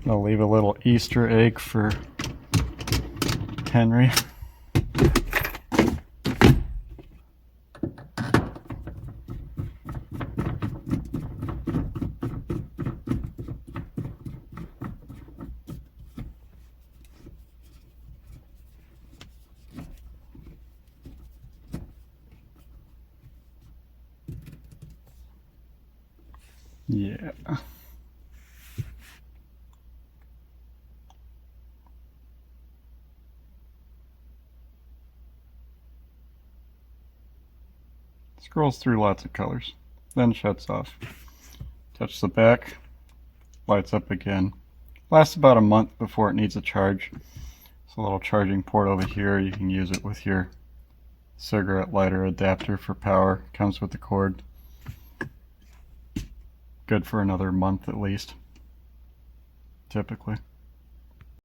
I'll leave a little Easter egg for Henry. Yeah. Scrolls through lots of colors, then shuts off. Touch the back, lights up again. Lasts about a month before it needs a charge. There's a little charging port over here. You can use it with your cigarette lighter adapter for power. Comes with the cord. Good for another month at least, typically.